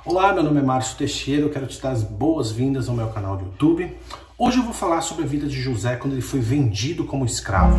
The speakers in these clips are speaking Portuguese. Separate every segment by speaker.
Speaker 1: Olá, meu nome é Márcio Teixeira, eu quero te dar as boas-vindas ao meu canal do YouTube. Hoje eu vou falar sobre a vida de José quando ele foi vendido como escravo.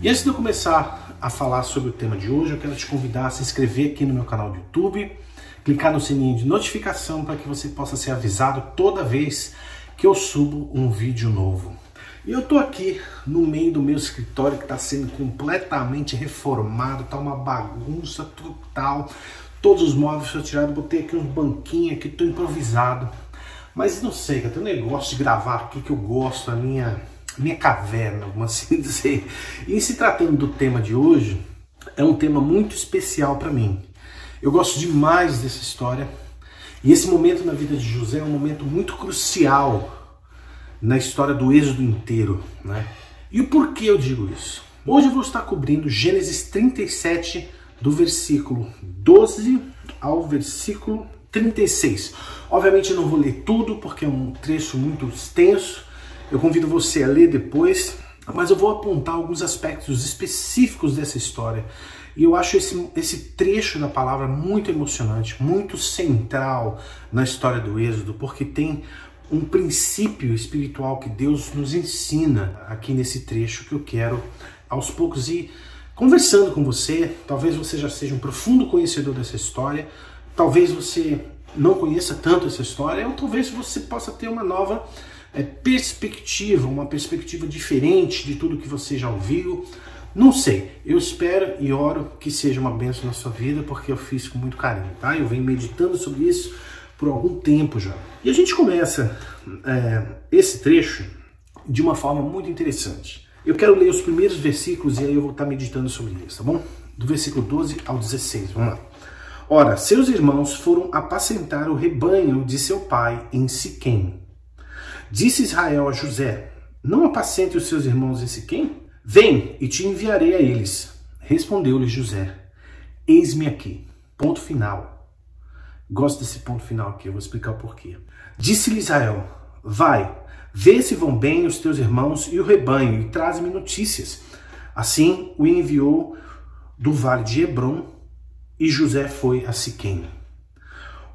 Speaker 1: E antes de eu começar a falar sobre o tema de hoje, eu quero te convidar a se inscrever aqui no meu canal do YouTube, clicar no sininho de notificação para que você possa ser avisado toda vez que eu subo um vídeo novo. E eu tô aqui no meio do meu escritório que está sendo completamente reformado, tá uma bagunça total, todos os móveis foram tirados, botei aqui uns banquinhos aqui, tô improvisado, mas não sei, tem um negócio de gravar aqui que eu gosto, a minha caverna, vamos assim dizer. E se tratando do tema de hoje, é um tema muito especial para mim. Eu gosto demais dessa história e esse momento na vida de José é um momento muito crucial na história do Êxodo inteiro, né? E o porquê eu digo isso? Hoje eu vou estar cobrindo Gênesis 37, do versículo 12 ao versículo 36. Obviamente eu não vou ler tudo porque é um trecho muito extenso. Eu convido você a ler depois, mas eu vou apontar alguns aspectos específicos dessa história. E eu acho esse trecho da palavra muito emocionante, muito central na história do Êxodo, porque tem um princípio espiritual que Deus nos ensina aqui nesse trecho que eu quero, aos poucos, ir conversando com você. Talvez você já seja um profundo conhecedor dessa história, talvez você não conheça tanto essa história, ou talvez você possa ter uma nova perspectiva, uma perspectiva diferente de tudo que você já ouviu. Não sei, eu espero e oro que seja uma bênção na sua vida, porque eu fiz com muito carinho, tá? Eu venho meditando sobre isso por algum tempo já. E a gente começa esse trecho de uma forma muito interessante. Eu quero ler os primeiros versículos e aí eu vou estar meditando sobre isso, tá bom? Do versículo 12 ao 16, vamos lá. Ora, seus irmãos foram apacentar o rebanho de seu pai em Siquém. Disse Israel a José: não apacente os seus irmãos em Siquém? Vem e te enviarei a eles. Respondeu-lhe José: eis-me aqui. Ponto final. Gosto desse ponto final aqui, eu vou explicar o porquê. Disse-lhe Israel: vai, vê se vão bem os teus irmãos e o rebanho, e traze-me notícias. Assim o enviou do vale de Hebrom, e José foi a Siquém.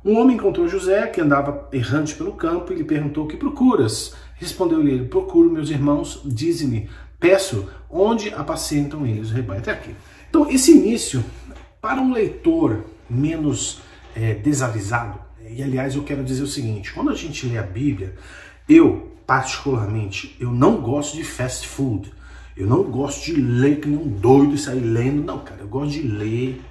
Speaker 1: Um homem encontrou José, que andava errante pelo campo, e lhe perguntou: o que procuras? Respondeu-lhe ele: procuro meus irmãos, dize-me, peço, onde apacentam eles o rebanho? Até aqui. Então, esse início, para um leitor menos desavisado, e aliás eu quero dizer o seguinte, quando a gente lê a Bíblia, eu, particularmente, eu não gosto de fast food, eu não gosto de ler que nem um doido e sair lendo, não, cara, eu gosto de ler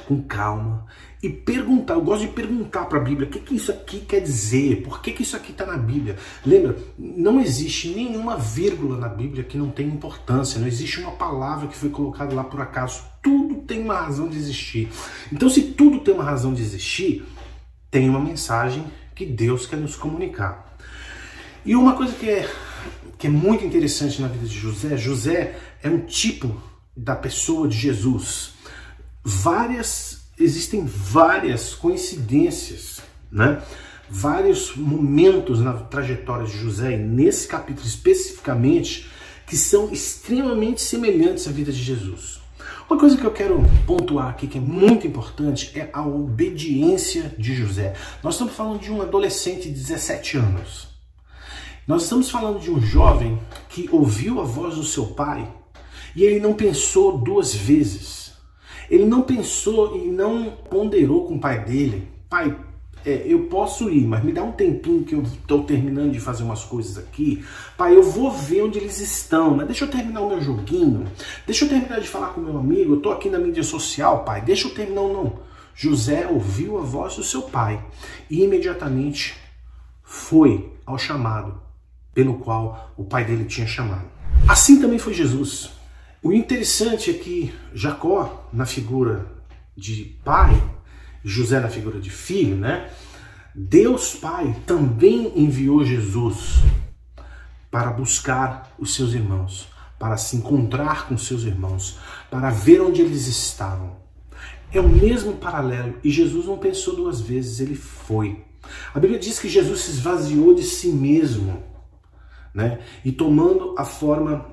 Speaker 1: com calma e perguntar. Eu gosto de perguntar para a Bíblia: o que isso aqui quer dizer? Por que isso aqui está na Bíblia? Lembra, não existe nenhuma vírgula na Bíblia que não tenha importância, não existe uma palavra que foi colocada lá por acaso. Tudo tem uma razão de existir. Então, se tudo tem uma razão de existir, tem uma mensagem que Deus quer nos comunicar. E uma coisa que é muito interessante na vida de José: José é um tipo da pessoa de Jesus. Existem várias coincidências, né? Vários momentos na trajetória de José, e nesse capítulo especificamente, que são extremamente semelhantes à vida de Jesus. Uma coisa que eu quero pontuar aqui, que é muito importante, é a obediência de José. Nós estamos falando de um adolescente de 17 anos. Nós estamos falando de um jovem que ouviu a voz do seu pai e ele não pensou duas vezes. Ele não pensou e não ponderou com o pai dele: pai, eu posso ir, mas me dá um tempinho que eu estou terminando de fazer umas coisas aqui. Pai, eu vou ver onde eles estão, mas deixa eu terminar o meu joguinho, deixa eu terminar de falar com o meu amigo, eu estou aqui na mídia social, pai, deixa eu terminar. Não. José ouviu a voz do seu pai e imediatamente foi ao chamado pelo qual o pai dele tinha chamado. Assim também foi Jesus. O interessante é que Jacó, na figura de pai, José na figura de filho, né? Deus Pai também enviou Jesus para buscar os seus irmãos, para se encontrar com seus irmãos, para ver onde eles estavam. É o mesmo paralelo, e Jesus não pensou duas vezes, ele foi. A Bíblia diz que Jesus se esvaziou de si mesmo, né? E tomando a forma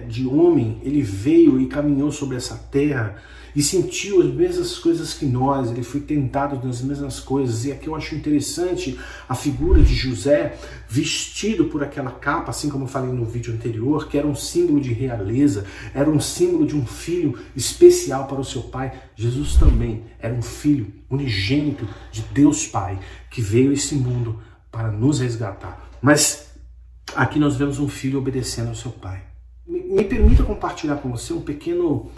Speaker 1: de homem, ele veio e caminhou sobre essa terra e sentiu as mesmas coisas que nós, ele foi tentado nas mesmas coisas. E aqui eu acho interessante a figura de José vestido por aquela capa, assim como eu falei no vídeo anterior, que era um símbolo de realeza, era um símbolo de um filho especial para o seu pai. Jesus também era um filho unigênito de Deus Pai, que veio a esse mundo para nos resgatar. Mas aqui nós vemos um filho obedecendo ao seu pai. Me permita compartilhar com você um pequeno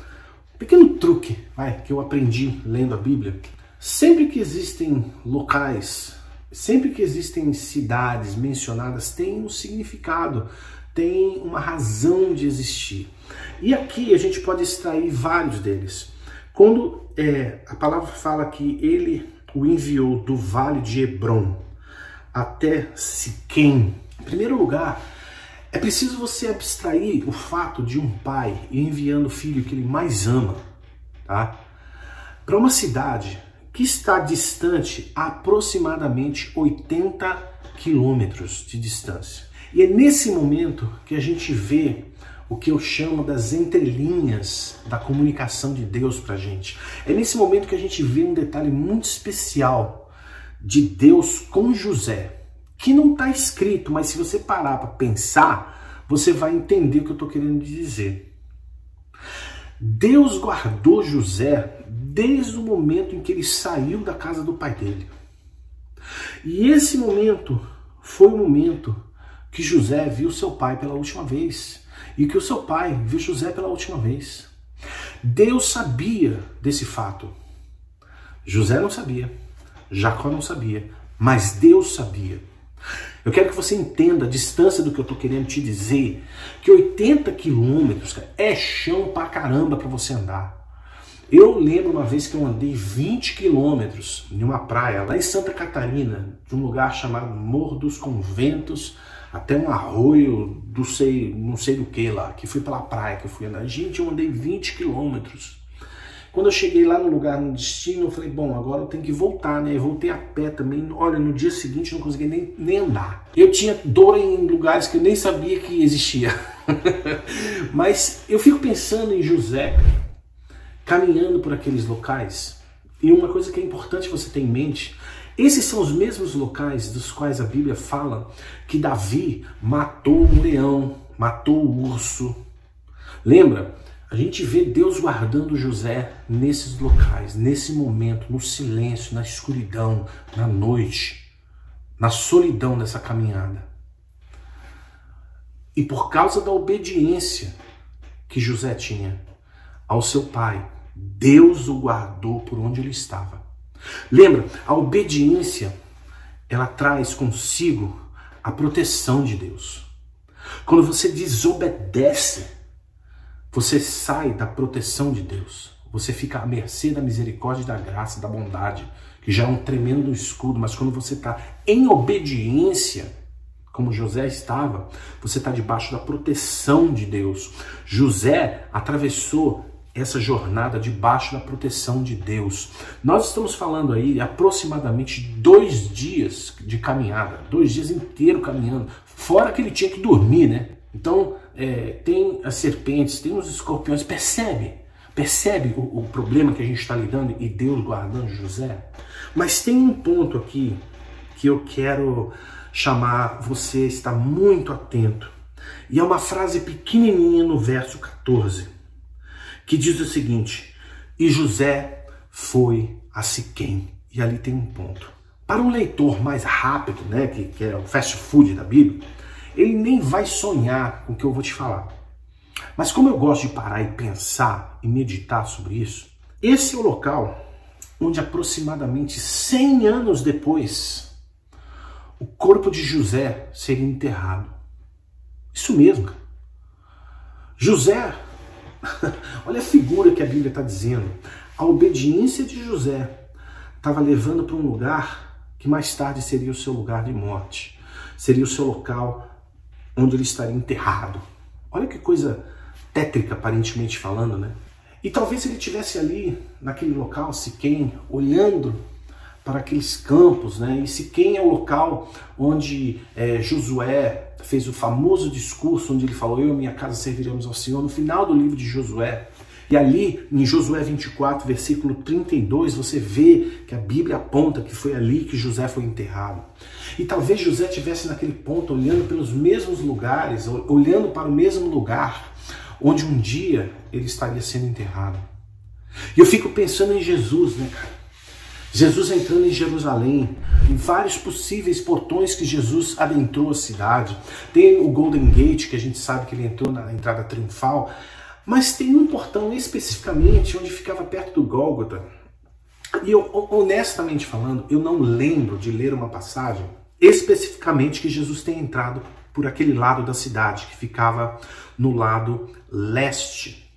Speaker 1: truque que eu aprendi lendo a Bíblia. Sempre que existem locais, sempre que existem cidades mencionadas, tem um significado, tem uma razão de existir. E aqui a gente pode extrair vários deles. Quando a palavra fala que ele o enviou do vale de Hebron até Siquém, em primeiro lugar, é preciso você abstrair o fato de um pai enviando o filho que ele mais ama, tá? Para uma cidade que está distante aproximadamente 80 quilômetros de distância. E é nesse momento que a gente vê o que eu chamo das entrelinhas da comunicação de Deus para a gente. É nesse momento que a gente vê um detalhe muito especial de Deus com José, que não está escrito, mas se você parar para pensar, você vai entender o que eu estou querendo dizer. Deus guardou José desde o momento em que ele saiu da casa do pai dele. E esse momento foi o momento que José viu seu pai pela última vez. E que o seu pai viu José pela última vez. Deus sabia desse fato. José não sabia, Jacó não sabia, mas Deus sabia. Eu quero que você entenda a distância do que eu estou querendo te dizer, que 80 quilômetros é chão pra caramba para você andar. Eu lembro uma vez que eu andei 20 quilômetros em uma praia lá em Santa Catarina, de um lugar chamado Morro dos Conventos, até um arroio, não sei do que lá, que fui pela praia que eu fui andar. Gente, eu andei 20 quilômetros. Quando eu cheguei lá no lugar, no destino, eu falei, bom, agora eu tenho que voltar, né? Eu voltei a pé também. Olha, no dia seguinte eu não consegui nem andar. Eu tinha dor em lugares que eu nem sabia que existia. Mas eu fico pensando em José, caminhando por aqueles locais. E uma coisa que é importante você ter em mente, esses são os mesmos locais dos quais a Bíblia fala que Davi matou um leão, matou o urso. Lembra? A gente vê Deus guardando José nesses locais, nesse momento, no silêncio, na escuridão, na noite, na solidão dessa caminhada. E por causa da obediência que José tinha ao seu pai, Deus o guardou por onde ele estava. Lembra, a obediência, ela traz consigo a proteção de Deus. Quando você desobedece, você sai da proteção de Deus. Você fica à mercê da misericórdia, da graça, da bondade, que já é um tremendo escudo. Mas quando você está em obediência, como José estava, você está debaixo da proteção de Deus. José atravessou essa jornada debaixo da proteção de Deus. Nós estamos falando aí aproximadamente 2 dias de caminhada, 2 dias inteiros caminhando, fora que ele tinha que dormir, né? Então, tem as serpentes, tem os escorpiões, percebe o problema que a gente está lidando e Deus guardando José? Mas tem um ponto aqui que eu quero chamar você a estar muito atento. E é uma frase pequenininha no verso 14, que diz o seguinte: e José foi a Siquém. E ali tem um ponto. Para um leitor mais rápido, né, que é o fast food da Bíblia, ele nem vai sonhar com o que eu vou te falar. Mas como eu gosto de parar e pensar e meditar sobre isso, esse é o local onde aproximadamente 100 anos depois, o corpo de José seria enterrado. Isso mesmo. José, olha a figura que a Bíblia está dizendo. A obediência de José estava levando para um lugar que mais tarde seria o seu lugar de morte, seria o seu local onde ele estaria enterrado. Olha que coisa tétrica, aparentemente falando, né? E talvez ele estivesse ali, naquele local, Siquém, olhando para aqueles campos, né? E Siquém é o local onde Josué fez o famoso discurso, onde ele falou: eu e minha casa serviremos ao Senhor, no final do livro de Josué. E ali, em Josué 24, versículo 32, você vê que a Bíblia aponta que foi ali que José foi enterrado. E talvez José estivesse naquele ponto, olhando pelos mesmos lugares, olhando para o mesmo lugar, onde um dia ele estaria sendo enterrado. E eu fico pensando em Jesus, né, cara? Jesus entrando em Jerusalém, em vários possíveis portões que Jesus adentrou a cidade. Tem o Golden Gate, que a gente sabe que ele entrou na entrada triunfal, mas tem um portão especificamente onde ficava perto do Gólgota. E eu, honestamente falando, eu não lembro de ler uma passagem especificamente que Jesus tenha entrado por aquele lado da cidade, que ficava no lado leste.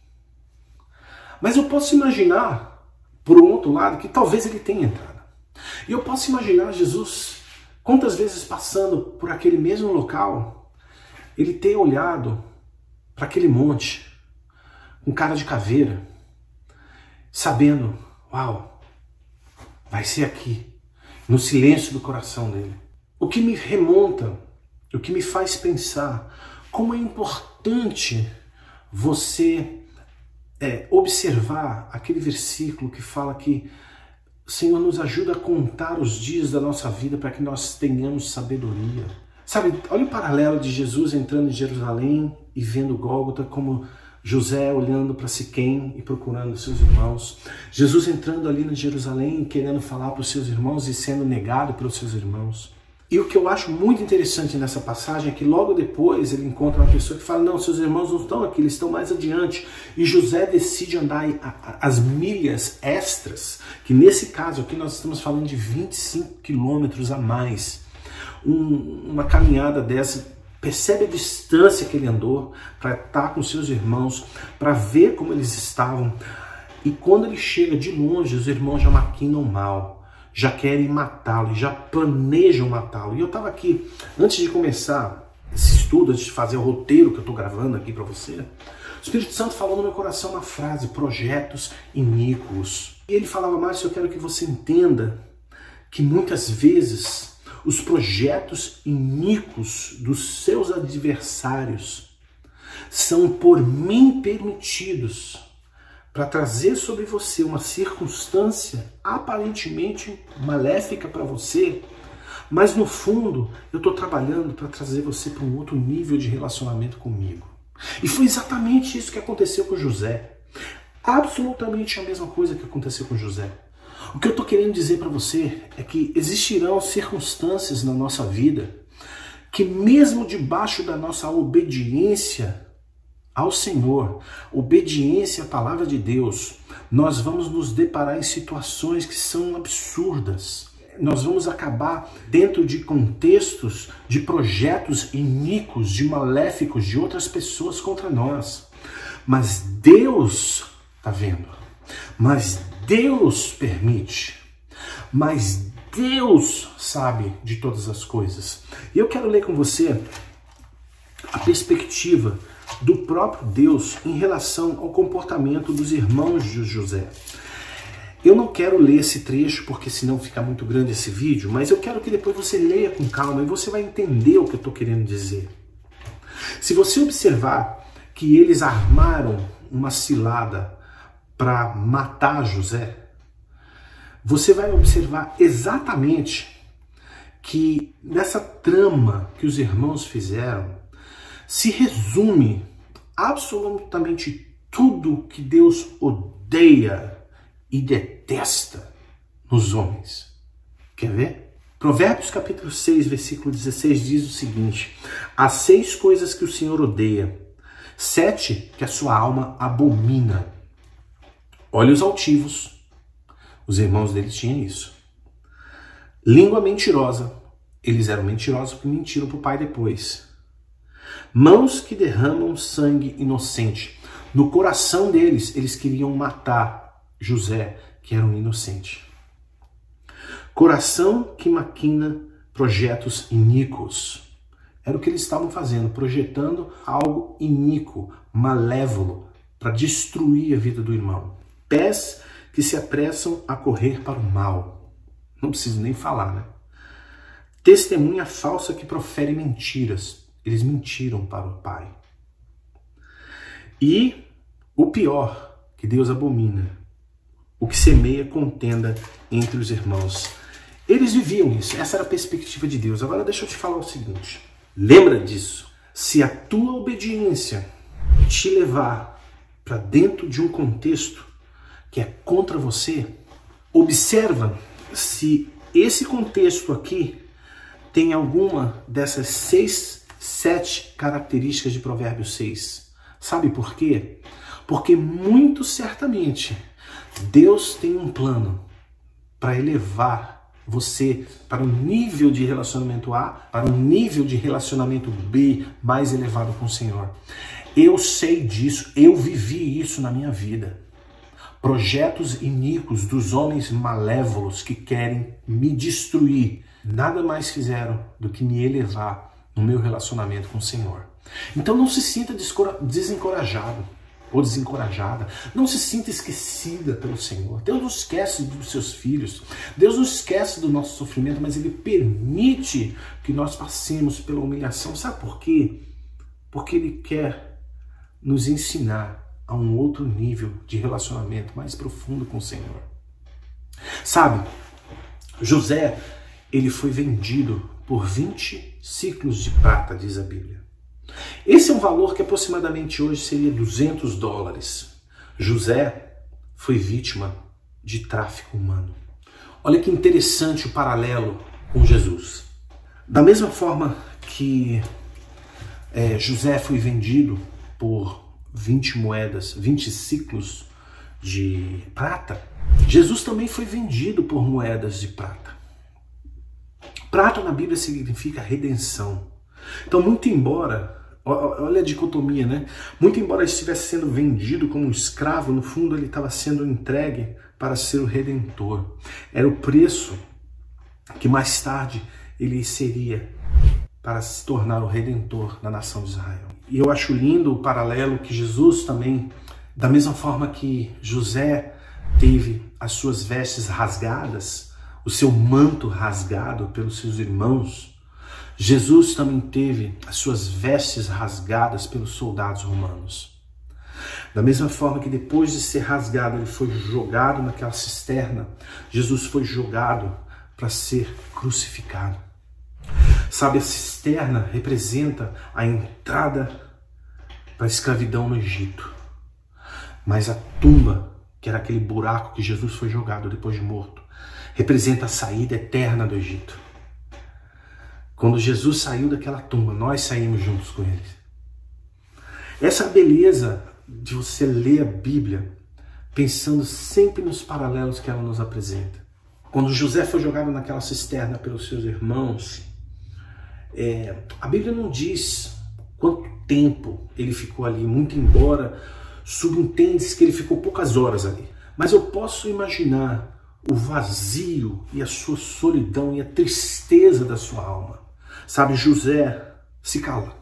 Speaker 1: Mas eu posso imaginar, por um outro lado, que talvez ele tenha entrado. E eu posso imaginar Jesus, quantas vezes passando por aquele mesmo local, ele ter olhado para aquele monte, com cara de caveira, sabendo, uau, vai ser aqui, no silêncio do coração dele. O que me remonta, o que me faz pensar como é importante você observar aquele versículo que fala que o Senhor nos ajuda a contar os dias da nossa vida para que nós tenhamos sabedoria. Sabe, olha o paralelo de Jesus entrando em Jerusalém e vendo Gólgota, como José olhando para Siquém e procurando seus irmãos. Jesus entrando ali em Jerusalém e querendo falar para os seus irmãos e sendo negado pelos seus irmãos. E o que eu acho muito interessante nessa passagem é que logo depois ele encontra uma pessoa que fala: não, seus irmãos não estão aqui, eles estão mais adiante. E José decide andar as milhas extras, que nesse caso aqui nós estamos falando de 25 quilômetros a mais. Uma caminhada dessa. Percebe a distância que ele andou para estar com seus irmãos, para ver como eles estavam. E quando ele chega de longe, os irmãos já maquinam mal, já querem matá-lo, já planejam matá-lo. E eu estava aqui, antes de começar esse estudo, antes de fazer o roteiro que eu estou gravando aqui para você, o Espírito Santo falou no meu coração uma frase: projetos iníquos. E ele falava: Márcio, eu quero que você entenda que muitas vezes os projetos iníquos dos seus adversários são por mim permitidos para trazer sobre você uma circunstância aparentemente maléfica para você, mas no fundo eu estou trabalhando para trazer você para um outro nível de relacionamento comigo. E foi exatamente isso que aconteceu com José. Absolutamente a mesma coisa que aconteceu com José. O que eu estou querendo dizer para você é que existirão circunstâncias na nossa vida que, mesmo debaixo da nossa obediência ao Senhor, obediência à palavra de Deus, nós vamos nos deparar em situações que são absurdas. Nós vamos acabar dentro de contextos de projetos iníquos, de maléficos de outras pessoas contra nós. Mas Deus está vendo. Mas Deus permite, mas Deus sabe de todas as coisas. E eu quero ler com você a perspectiva do próprio Deus em relação ao comportamento dos irmãos de José. Eu não quero ler esse trecho porque senão fica muito grande esse vídeo, mas eu quero que depois você leia com calma e você vai entender o que eu estou querendo dizer. Se você observar que eles armaram uma cilada para matar José, você vai observar exatamente que nessa trama que os irmãos fizeram se resume absolutamente tudo que Deus odeia e detesta nos homens. Quer ver? Provérbios capítulo 6, versículo 16 diz o seguinte: há 6 coisas que o Senhor odeia, 7 que a sua alma abomina. Olhos altivos, os irmãos deles tinham isso. Língua mentirosa, eles eram mentirosos porque mentiram para o pai depois. Mãos que derramam sangue inocente. No coração deles, eles queriam matar José, que era um inocente. Coração que maquina projetos iníquos. Era o que eles estavam fazendo, projetando algo iníquo, malévolo, para destruir a vida do irmão. Pés que se apressam a correr para o mal. Não preciso nem falar, né? Testemunha falsa que profere mentiras. Eles mentiram para o Pai. E o pior, que Deus abomina, o que semeia contenda entre os irmãos. Eles viviam isso, essa era a perspectiva de Deus. Agora deixa eu te falar o seguinte, lembra disso. Se a tua obediência te levar para dentro de um contexto que é contra você, observa se esse contexto aqui tem alguma dessas 6, 7 características de Provérbios 6. Sabe por quê? Porque muito certamente Deus tem um plano para elevar você para um nível de relacionamento A, para um nível de relacionamento B mais elevado com o Senhor. Eu sei disso, eu vivi isso na minha vida. Projetos iníquos dos homens malévolos que querem me destruir, nada mais fizeram do que me elevar no meu relacionamento com o Senhor. Então não se sinta desencorajado ou desencorajada. Não se sinta esquecida pelo Senhor. Deus não esquece dos seus filhos. Deus não esquece do nosso sofrimento, mas Ele permite que nós passemos pela humilhação. Sabe por quê? Porque Ele quer nos ensinar a um outro nível de relacionamento mais profundo com o Senhor. Sabe, José, ele foi vendido por 20 ciclos de prata, diz a Bíblia. Esse é um valor que aproximadamente hoje seria $200. José foi vítima de tráfico humano. Olha que interessante o paralelo com Jesus. Da mesma forma que José foi vendido por 20 moedas, 20 ciclos de prata, Jesus também foi vendido por moedas de prata. Prata na Bíblia significa redenção. Então, muito embora, olha a dicotomia, né? Muito embora ele estivesse sendo vendido como um escravo, no fundo ele estava sendo entregue para ser o Redentor. Era o preço que mais tarde ele seria para se tornar o Redentor da nação de Israel. E eu acho lindo o paralelo que Jesus também, da mesma forma que José teve as suas vestes rasgadas, o seu manto rasgado pelos seus irmãos, Jesus também teve as suas vestes rasgadas pelos soldados romanos. Da mesma forma que depois de ser rasgado, ele foi jogado naquela cisterna, Jesus foi jogado para ser crucificado. Sabe, a cisterna representa a entrada para a escravidão no Egito. Mas a tumba, que era aquele buraco que Jesus foi jogado depois de morto, representa a saída eterna do Egito. Quando Jesus saiu daquela tumba, nós saímos juntos com ele. Essa é a beleza de você ler a Bíblia pensando sempre nos paralelos que ela nos apresenta. Quando José foi jogado naquela cisterna pelos seus irmãos, a Bíblia não diz quanto tempo ele ficou ali, muito embora subentende-se que ele ficou poucas horas ali. Mas eu posso imaginar o vazio e a sua solidão e a tristeza da sua alma. Sabe, José se cala.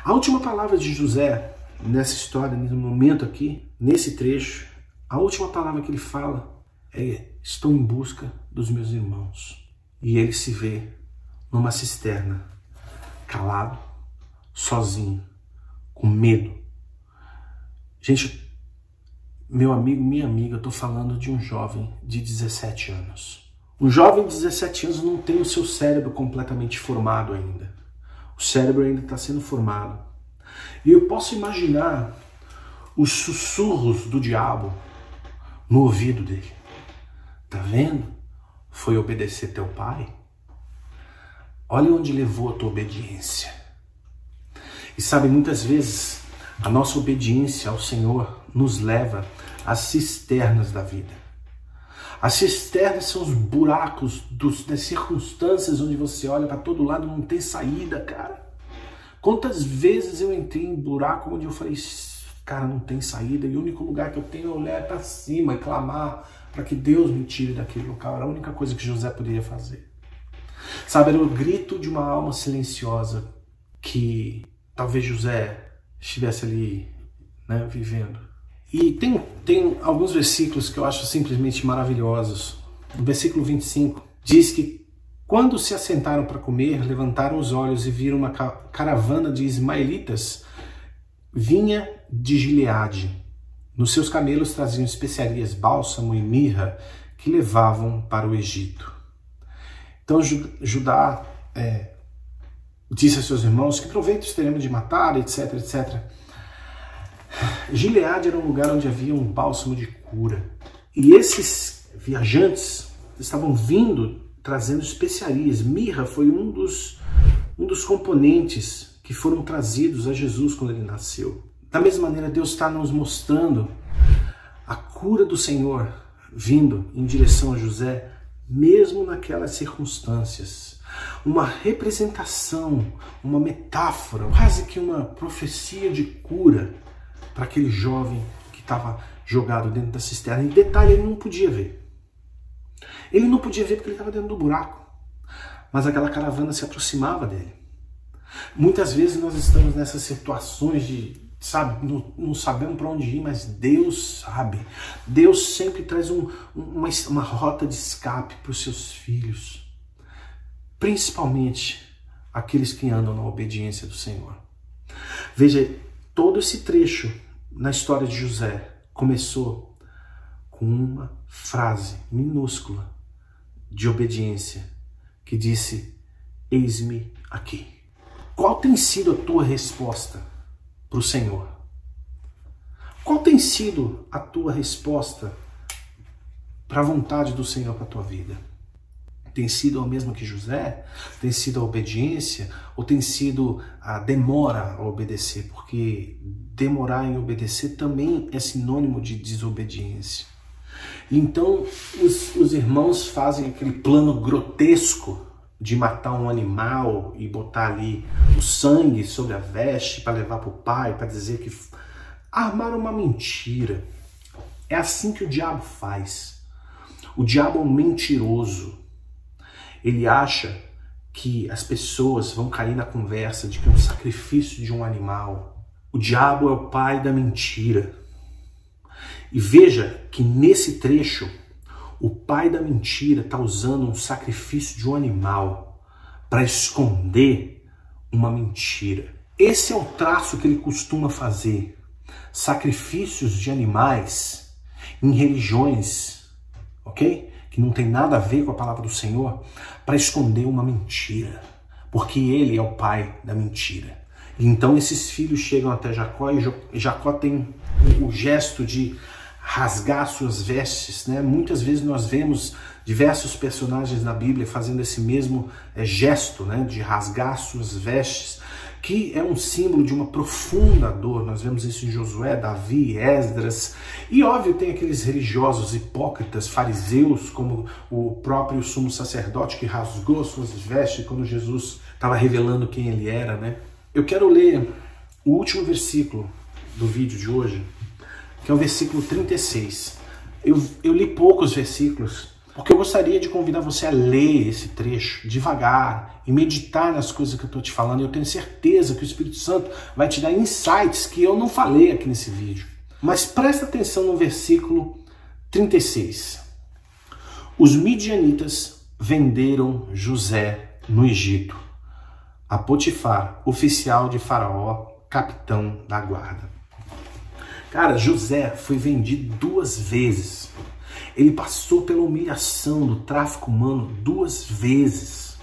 Speaker 1: A última palavra de José nessa história, nesse momento aqui, nesse trecho, a última palavra que ele fala é: estou em busca dos meus irmãos. E ele se vê numa cisterna, calado, sozinho, com medo. Gente, meu amigo, minha amiga, eu estou falando de um jovem de 17 anos. Um jovem de 17 anos não tem o seu cérebro completamente formado ainda. O cérebro ainda está sendo formado. E eu posso imaginar os sussurros do diabo no ouvido dele. Tá vendo? Foi obedecer teu pai? Olha onde levou a tua obediência. E sabe, muitas vezes a nossa obediência ao Senhor nos leva às cisternas da vida. As cisternas são os buracos das circunstâncias onde você olha para todo lado e não tem saída, cara. Quantas vezes eu entrei em buraco onde eu falei: Cara, não tem saída e o único lugar que eu tenho é olhar para cima e clamar para que Deus me tire daquele local. Era a única coisa que José poderia fazer. Sabe, era o grito de uma alma silenciosa que talvez José estivesse ali, né, vivendo. E tem alguns versículos que eu acho simplesmente maravilhosos. No versículo 25 diz que quando se assentaram para comer, levantaram os olhos e viram uma caravana de ismaelitas vinha de Gileade. Nos seus camelos traziam especiarias, bálsamo e mirra que levavam para o Egito. Então Judá disse a seus irmãos: que proveitos teremos de matar, etc, etc. Gileade era um lugar onde havia um bálsamo de cura. E esses viajantes estavam vindo trazendo especiarias. Mirra foi um dos componentes que foram trazidos a Jesus quando ele nasceu. Da mesma maneira, Deus está nos mostrando a cura do Senhor vindo em direção a José, mesmo naquelas circunstâncias. Uma representação, uma metáfora, quase que uma profecia de cura para aquele jovem que estava jogado dentro da cisterna. E detalhe, ele não podia ver. Ele não podia ver porque ele estava dentro do buraco. Mas aquela caravana se aproximava dele. Muitas vezes nós estamos nessas situações de, sabe, não sabemos para onde ir, mas Deus sabe. Deus sempre traz uma rota de escape para os seus filhos. Principalmente aqueles que andam na obediência do Senhor. Veja, todo esse trecho na história de José começou com uma frase minúscula de obediência que disse: eis-me aqui. Qual tem sido a tua resposta para o Senhor? Qual tem sido a tua resposta para a vontade do Senhor para a tua vida? Tem sido a mesma que José? Tem sido a obediência? Ou tem sido a demora a obedecer? Porque demorar em obedecer também é sinônimo de desobediência. Então os irmãos fazem aquele plano grotesco de matar um animal e botar ali o sangue sobre a veste para levar para o pai, para dizer que armaram uma mentira. É assim que o diabo faz. O diabo é um mentiroso. Ele acha que as pessoas vão cair na conversa de que um sacrifício de um animal. O diabo é o pai da mentira. E veja que nesse trecho, o pai da mentira está usando um sacrifício de um animal para esconder uma mentira. Esse é o traço que ele costuma fazer. Sacrifícios de animais em religiões, ok? Que não tem nada a ver com a palavra do Senhor, para esconder uma mentira. Porque ele é o pai da mentira. Então esses filhos chegam até Jacó e Jacó tem o gesto de rasgar suas vestes, né? Muitas vezes nós vemos diversos personagens na Bíblia fazendo esse mesmo gesto, né? De rasgar suas vestes, que é um símbolo de uma profunda dor. Nós vemos isso em Josué, Davi, Esdras. E óbvio, tem aqueles religiosos hipócritas, fariseus, como o próprio sumo sacerdote que rasgou suas vestes quando Jesus estava revelando quem ele era, né? Eu quero ler o último versículo do vídeo de hoje, que é o versículo 36. Eu li poucos versículos, porque eu gostaria de convidar você a ler esse trecho devagar e meditar nas coisas que eu estou te falando. Eu tenho certeza que o Espírito Santo vai te dar insights que eu não falei aqui nesse vídeo. Mas presta atenção no versículo 36. Os midianitas venderam José no Egito a Potifar, oficial de Faraó, capitão da guarda. Cara, José foi vendido 2 vezes. Ele passou pela humilhação do tráfico humano 2 vezes.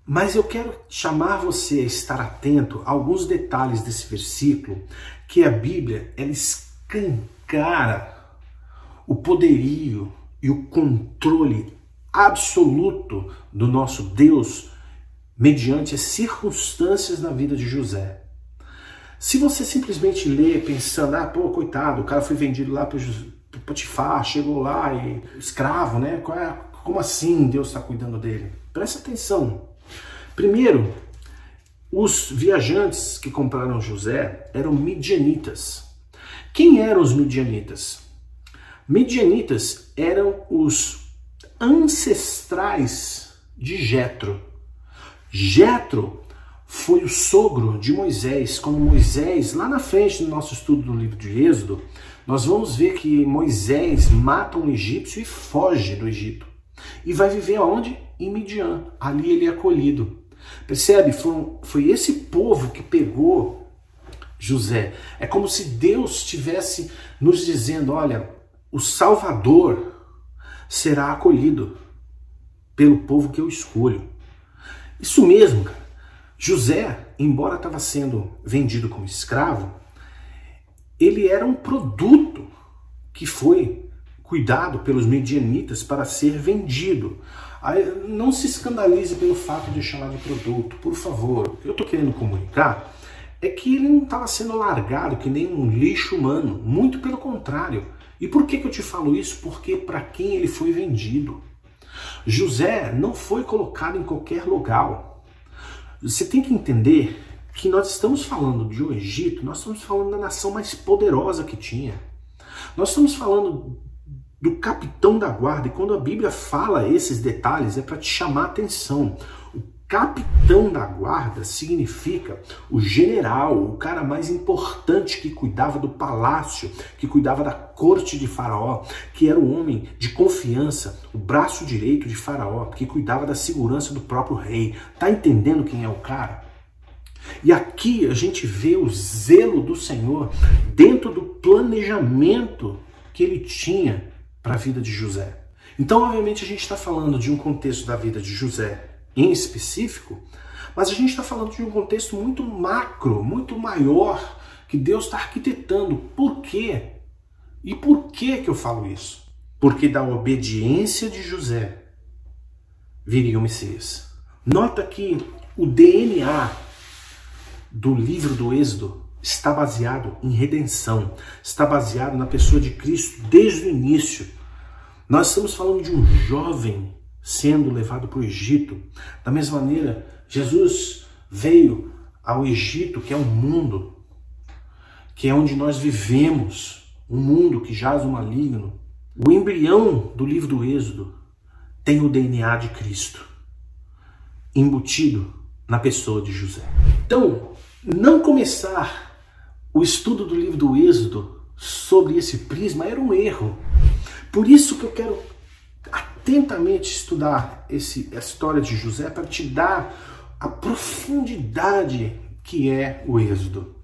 Speaker 1: Mas eu quero chamar você a estar atento a alguns detalhes desse versículo, que a Bíblia ela escancara o poderio e o controle absoluto do nosso Deus mediante as circunstâncias na vida de José. Se você simplesmente lê pensando, pô, coitado, o cara foi vendido lá para Potifar, chegou lá e escravo, né? Como assim Deus está cuidando dele? Presta atenção. Primeiro, os viajantes que compraram José eram midianitas, Quem eram os midianitas? Midianitas eram os ancestrais de Jetro. Jetro foi o sogro de Moisés. Quando Moisés, lá na frente no nosso estudo do livro de Êxodo, nós vamos ver que Moisés mata um egípcio e foge do Egito. E vai viver aonde? Em Midian. Ali ele é acolhido. Percebe? Foi esse povo que pegou José. É como se Deus estivesse nos dizendo, olha, o Salvador será acolhido pelo povo que eu escolho. Isso mesmo, cara. José, embora estava sendo vendido como escravo, ele era um produto que foi cuidado pelos midianitas para ser vendido. Não se escandalize pelo fato de chamar de produto, por favor. O que eu estou querendo comunicar é que ele não estava sendo largado que nem um lixo humano, muito pelo contrário. E por que eu te falo isso? Porque para quem ele foi vendido. José não foi colocado em qualquer lugar. Você tem que entender que nós estamos falando de um Egito, nós estamos falando da nação mais poderosa que tinha. Nós estamos falando do capitão da guarda, e quando a Bíblia fala esses detalhes é para te chamar a atenção. O capitão da guarda significa o general, o cara mais importante que cuidava do palácio, que cuidava da corte de Faraó, que era o homem de confiança, o braço direito de Faraó, que cuidava da segurança do próprio rei. Tá entendendo quem é o cara? E aqui a gente vê o zelo do Senhor dentro do planejamento que ele tinha para a vida de José. Então, obviamente, a gente está falando de um contexto da vida de José em específico, mas a gente está falando de um contexto muito macro, muito maior, que Deus está arquitetando. Por quê? E por que eu falo isso? Porque da obediência de José viria o Messias. Nota que o DNA do livro do Êxodo está baseado em redenção, está baseado na pessoa de Cristo desde o início. Nós estamos falando de um jovem sendo levado para o Egito. Da mesma maneira, Jesus veio ao Egito, que é um mundo, que é onde nós vivemos, um mundo que jaz o maligno. O embrião do livro do Êxodo tem o DNA de Cristo, embutido na pessoa de José. Então, não começar o estudo do livro do Êxodo sobre esse prisma era um erro. Por isso que eu quero atentamente estudar a história de José para te dar a profundidade que é o Êxodo.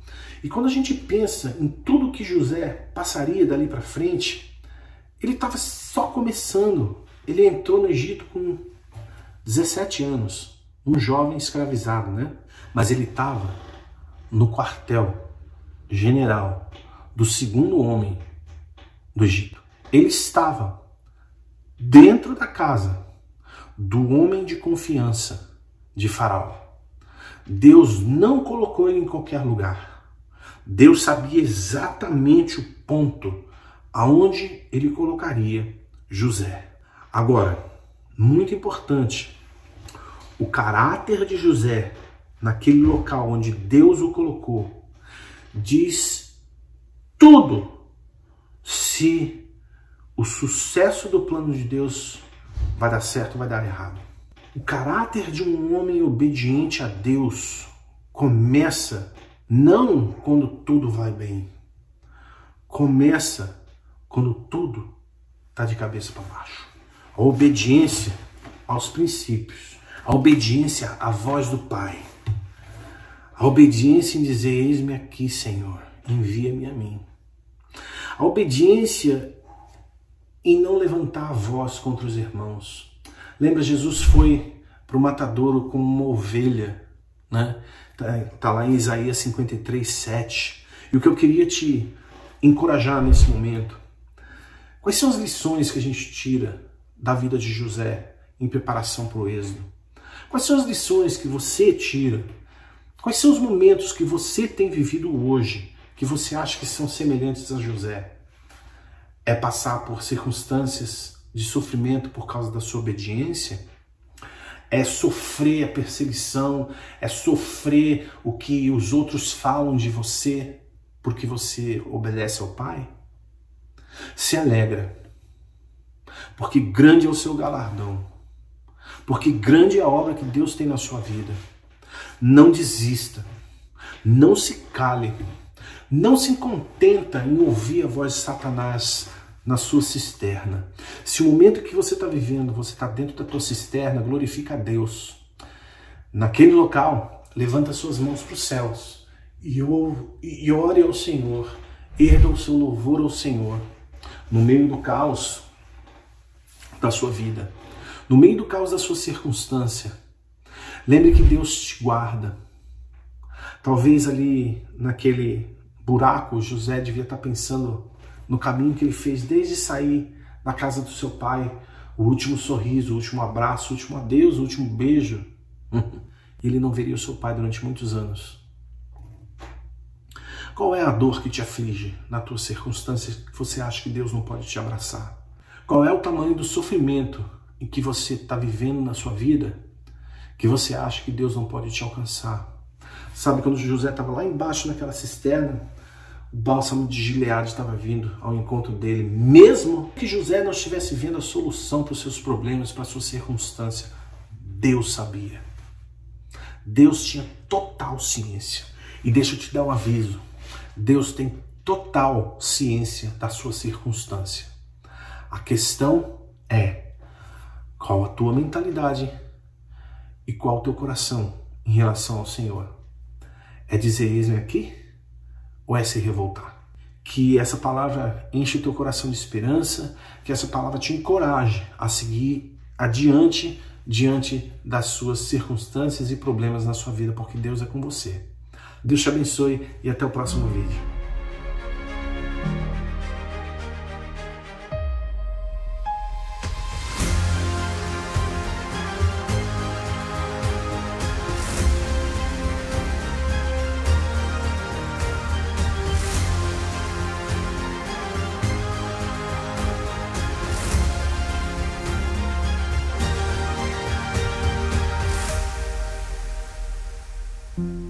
Speaker 1: E quando a gente pensa em tudo que José passaria dali para frente, ele estava só começando. Ele entrou no Egito com 17 anos, um jovem escravizado, né? Mas ele estava no quartel general do segundo homem do Egito. Ele estava dentro da casa do homem de confiança de Faraó. Deus não colocou ele em qualquer lugar. Deus sabia exatamente o ponto aonde ele colocaria José. Agora, muito importante, o caráter de José naquele local onde Deus o colocou diz tudo se o sucesso do plano de Deus vai dar certo ou vai dar errado. O caráter de um homem obediente a Deus começa não quando tudo vai bem. Começa quando tudo está de cabeça para baixo. A obediência aos princípios. A obediência à voz do Pai. A obediência em dizer, eis-me aqui, Senhor, envia-me a mim. A obediência em não levantar a voz contra os irmãos. Lembra, Jesus foi para o matadouro como uma ovelha, né? Tá lá em Isaías 53, 7. E o que eu queria te encorajar nesse momento, quais são as lições que a gente tira da vida de José em preparação para o Êxodo? Quais são as lições que você tira? Quais são os momentos que você tem vivido hoje que você acha que são semelhantes a José? É passar por circunstâncias de sofrimento por causa da sua obediência? É sofrer a perseguição? É sofrer o que os outros falam de você? porque você obedece ao Pai, se alegra, porque grande é o seu galardão, porque grande é a obra que Deus tem na sua vida. Não desista, não se cale, não se contenta em ouvir a voz de Satanás na sua cisterna. Se o momento que você está vivendo, você está dentro da tua cisterna, glorifica a Deus. Naquele local, levanta suas mãos para os céus e ore ao Senhor, erga o seu louvor ao Senhor. No meio do caos da sua vida, no meio do caos da sua circunstância, lembre que Deus te guarda. Talvez ali naquele buraco, José devia estar pensando no caminho que ele fez desde sair da casa do seu pai, o último sorriso, o último abraço, o último adeus, o último beijo. Ele não veria o seu pai durante muitos anos. Qual é a dor que te aflige na tua circunstância que você acha que Deus não pode te abraçar? Qual é o tamanho do sofrimento em que você está vivendo na sua vida que você acha que Deus não pode te alcançar? Sabe, quando José estava lá embaixo naquela cisterna, o bálsamo de Gileade estava vindo ao encontro dele, mesmo que José não estivesse vendo a solução para os seus problemas, para a sua circunstância. Deus sabia. Deus tinha total ciência. E deixa eu te dar um aviso. Deus tem total ciência da sua circunstância. A questão é qual a tua mentalidade e qual o teu coração em relação ao Senhor. É dizer eis-me aqui ou é se revoltar? Que essa palavra enche o teu coração de esperança, que essa palavra te encoraje a seguir adiante diante das suas circunstâncias e problemas na sua vida, porque Deus é com você. Deus te abençoe e até o próximo vídeo.
Speaker 2: Thank you.